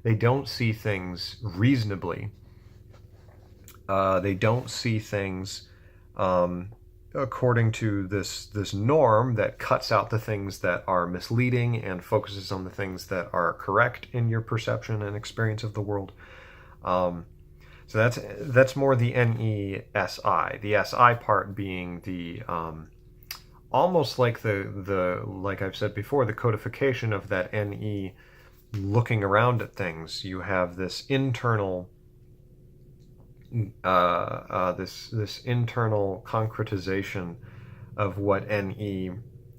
They don't see things reasonably. They don't see things according to this norm that cuts out the things that are misleading and focuses on the things that are correct in your perception and experience of the world. Um, so that's more the NESI. The SI part being the almost like the like I've said before, the codification of that NE looking around at things. You have this internal this internal concretization of what NE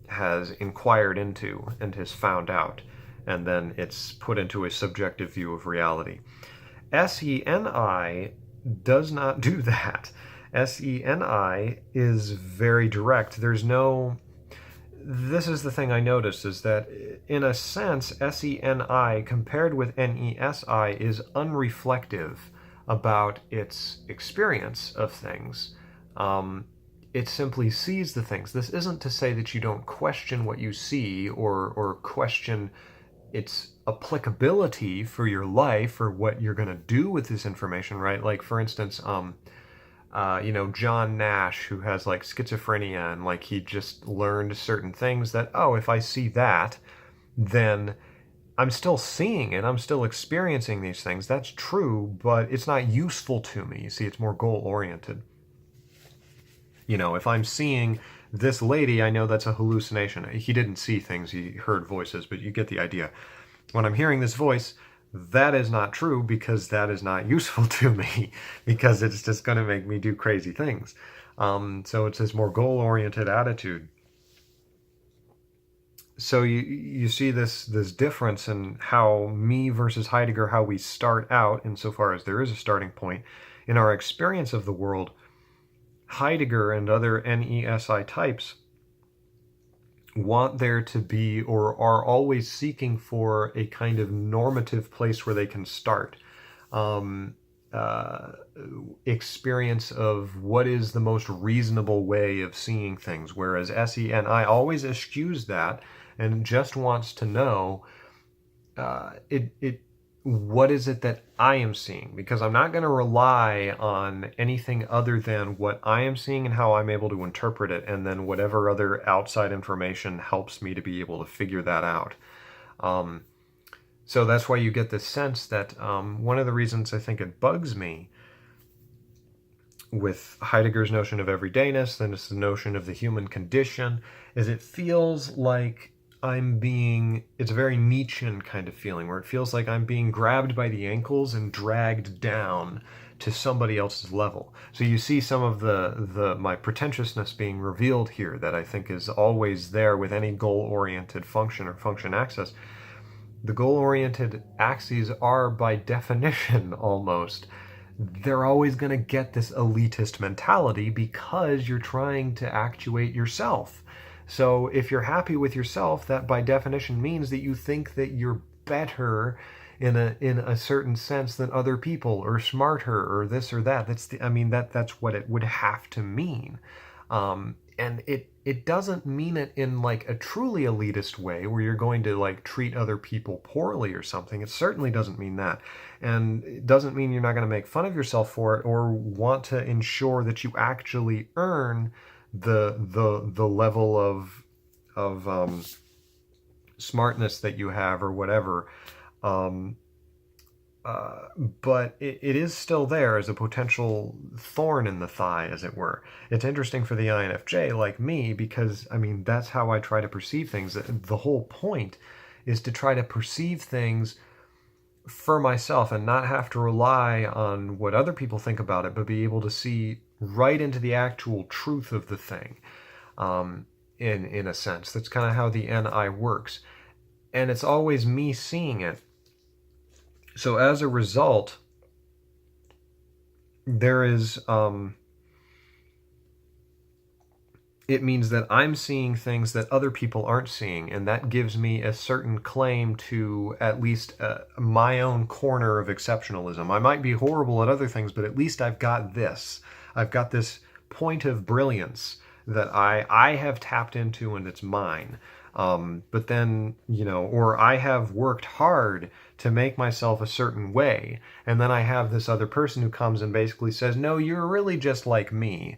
has inquired into and has found out, and then it's put into a subjective view of reality. SENI does not do that. SENI is very direct. There's no. This is the thing I noticed, is that in a sense, SENI compared with NESI is unreflective about its experience of things. It simply sees the things. This isn't to say that you don't question what you see or question its applicability for your life or what you're going to do with this information, right? Like, for instance, John Nash, who has like schizophrenia, and like he just learned certain things that, oh, if I see that, then I'm still seeing it, I'm still experiencing these things. That's true, but it's not useful to me. You see, it's more goal oriented. If I'm seeing this lady, I know that's a hallucination. He didn't see things, he heard voices, but you get the idea. When I'm hearing this voice, that is not true because that is not useful to me, because it's just going to make me do crazy things. So it's this more goal-oriented attitude. So you see this difference in how me versus Heidegger, how we start out, insofar as there is a starting point, in our experience of the world. Heidegger and other NESI types want there to be, or are always seeking for, a kind of normative place where they can start. Experience of what is the most reasonable way of seeing things, whereas SENI always eschews that and just wants to know what is it that I am seeing, because I'm not going to rely on anything other than what I am seeing and how I'm able to interpret it, and then whatever other outside information helps me to be able to figure that out. So that's why you get this sense that one of the reasons I think it bugs me with Heidegger's notion of everydayness, then it's the notion of the human condition, is it feels like it's a very Nietzschean kind of feeling, where it feels like I'm being grabbed by the ankles and dragged down to somebody else's level. So you see some of my pretentiousness being revealed here, that I think is always there with any goal-oriented function or function axis. The goal-oriented axes are, by definition almost, they're always going to get this elitist mentality because you're trying to actuate yourself. So if you're happy with yourself, that by definition means that you think that you're better in a certain sense than other people, or smarter, or this or that. That's what it would have to mean. And it doesn't mean it in like a truly elitist way where you're going to like treat other people poorly or something. It certainly doesn't mean that. And it doesn't mean you're not going to make fun of yourself for it or want to ensure that you actually earn the level of smartness that you have or whatever. But it is still there as a potential thorn in the thigh, as it were. It's interesting for the INFJ like me, because that's how I try to perceive things. The whole point is to try to perceive things for myself and not have to rely on what other people think about it, but be able to see right into the actual truth of the thing. In a sense, that's kind of how the NI works, and it's always me seeing it. So as a result, there is it means that I'm seeing things that other people aren't seeing, and that gives me a certain claim to at least my own corner of exceptionalism. I might be horrible at other things, but at least I've got this. I've got this point of brilliance that I have tapped into, and it's mine. But then, or I have worked hard to make myself a certain way. And then I have this other person who comes and basically says, no, you're really just like me,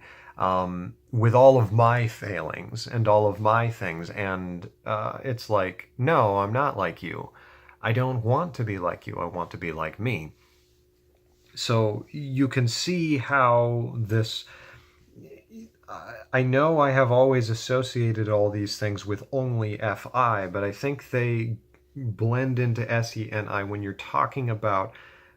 with all of my failings and all of my things. And it's like, no, I'm not like you. I don't want to be like you. I want to be like me. So you can see how this. I know I have always associated all these things with only FI, but I think they blend into SENI when you're talking about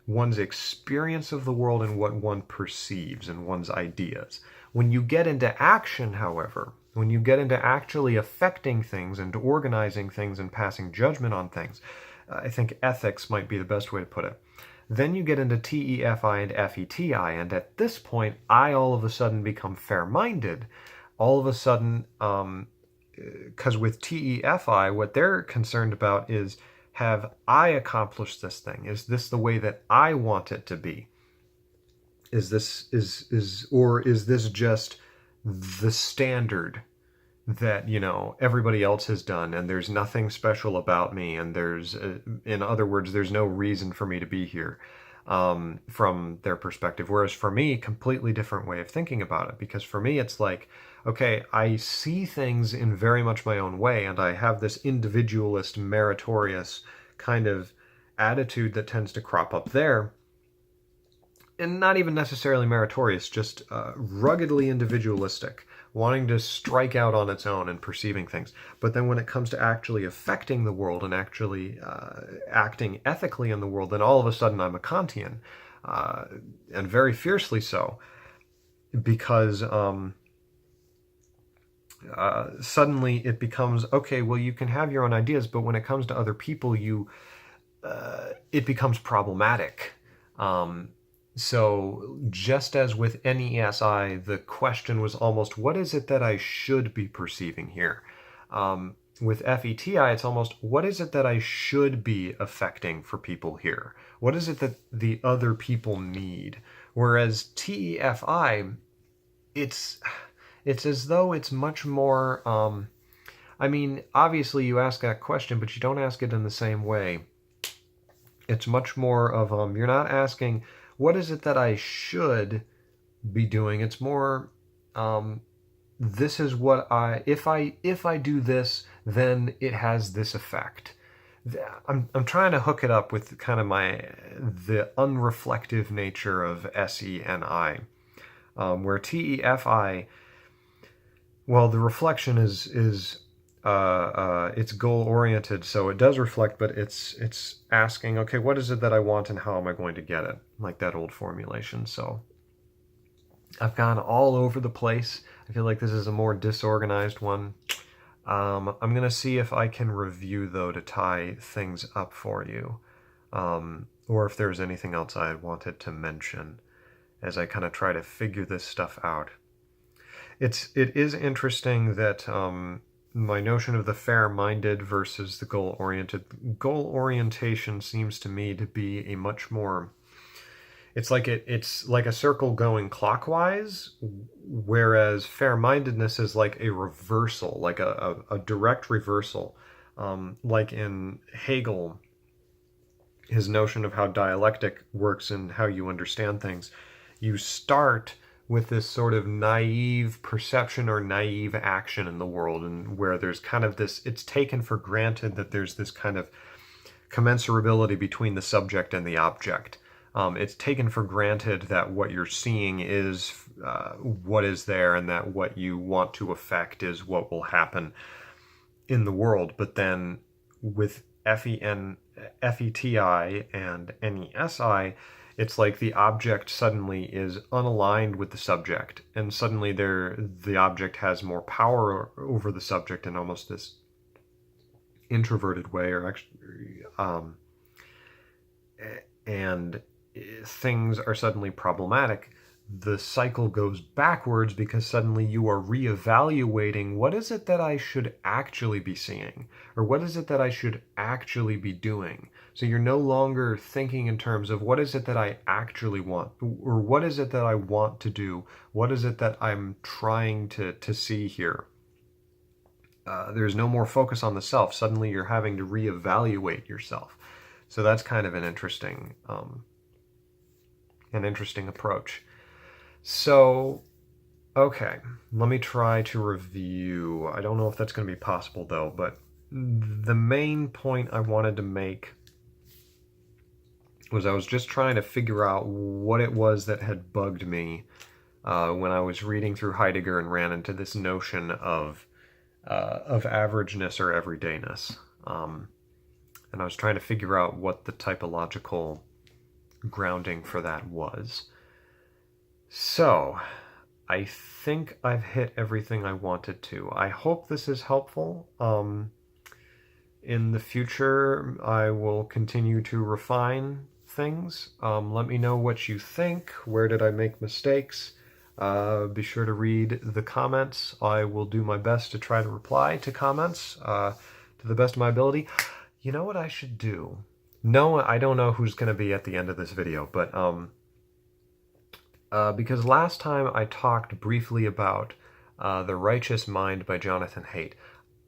one's experience of the world and what one perceives and one's ideas. When you get into action, however, when you get into actually affecting things and organizing things and passing judgment on things, I think ethics might be the best way to put it. Then you get into TEFI and FETI, and at this point, I all of a sudden become fair-minded. All of a sudden, because with TEFI, what they're concerned about is, have I accomplished this thing? Is this the way that I want it to be? Is this just the standard that, everybody else has done, and there's nothing special about me, and in other words, there's no reason for me to be here, from their perspective. Whereas for me, completely different way of thinking about it, because for me, it's like, okay, I see things in very much my own way, and I have this individualist, meritorious kind of attitude that tends to crop up there. And not even necessarily meritorious, just ruggedly individualistic, wanting to strike out on its own and perceiving things. But then when it comes to actually affecting the world and actually acting ethically in the world, then all of a sudden I'm a Kantian, and very fiercely so, because suddenly it becomes, okay, well, you can have your own ideas, but when it comes to other people, it becomes problematic. So just as with NESI, the question was almost, what is it that I should be perceiving here? With FETI, it's almost, what is it that I should be affecting for people here? What is it that the other people need? Whereas TEFI, it's as though it's much more, obviously you ask that question, but you don't ask it in the same way. It's much more of, you're not asking, what is it that I should be doing? It's more, this is what if I do this, then it has this effect. I'm trying to hook it up with kind of the unreflective nature of SENI, where TEFI, well, the reflection is it's goal-oriented, so it does reflect, but it's asking, okay, what is it that I want and how am I going to get it? Like that old formulation. So I've gone all over the place. I feel like this is a more disorganized one. I'm going to see if I can review, though, to tie things up for you, or if there's anything else I wanted to mention as I kind of try to figure this stuff out. It is interesting that my notion of the fair-minded versus the goal-oriented. Goal orientation seems to me to be a much more, it's like a circle going clockwise, whereas fair-mindedness is like a reversal, like a direct reversal. Like in Hegel, his notion of how dialectic works and how you understand things. You start with this sort of naive perception or naive action in the world, and where there's kind of this, it's taken for granted that there's this kind of commensurability between the subject and the object. It's taken for granted that what you're seeing is what is there, and that what you want to affect is what will happen in the world. But then with FETI and NESI, it's like the object suddenly is unaligned with the subject, and suddenly the object has more power over the subject in almost this introverted way, or actually, and things are suddenly problematic. The cycle goes backwards because suddenly you are reevaluating, what is it that I should actually be seeing, or what is it that I should actually be doing. So you're no longer thinking in terms of, what is it that I actually want, or what is it that I want to do, what is it that I'm trying to see here. There's no more focus on the self. Suddenly you're having to reevaluate yourself. So that's kind of an interesting approach. So, okay, let me try to review. I don't know if that's going to be possible though, but the main point I wanted to make was I was just trying to figure out what it was that had bugged me when I was reading through Heidegger and ran into this notion of averageness or everydayness. And I was trying to figure out what the typological grounding for that was. So, I think I've hit everything I wanted to. I hope this is helpful. In the future, I will continue to refine things. Let me know what you think. Where did I make mistakes? Be sure to read the comments. I will do my best to try to reply to comments to the best of my ability. You know what I should do? No, I don't know who's going to be at the end of this video, but because last time I talked briefly about The Righteous Mind by Jonathan Haidt,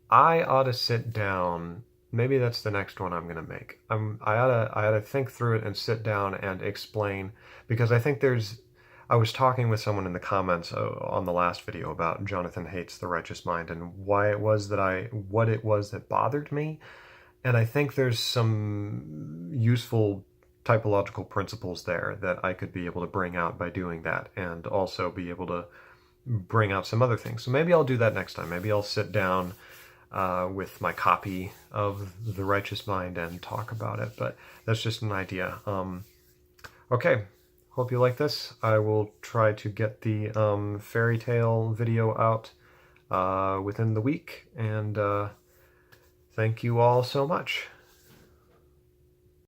I ought to sit down. Maybe that's the next one I'm going to make. I ought to think through it and sit down and explain, because I think I was talking with someone in the comments on the last video about Jonathan Haidt's The Righteous Mind and what it was that bothered me. And I think there's some useful typological principles there that I could be able to bring out by doing that, and also be able to bring out some other things. So maybe I'll do that next time. Maybe I'll sit down with my copy of The Righteous Mind and talk about it, but that's just an idea. Okay, hope you like this. I will try to get the fairy tale video out within the week, and thank you all so much.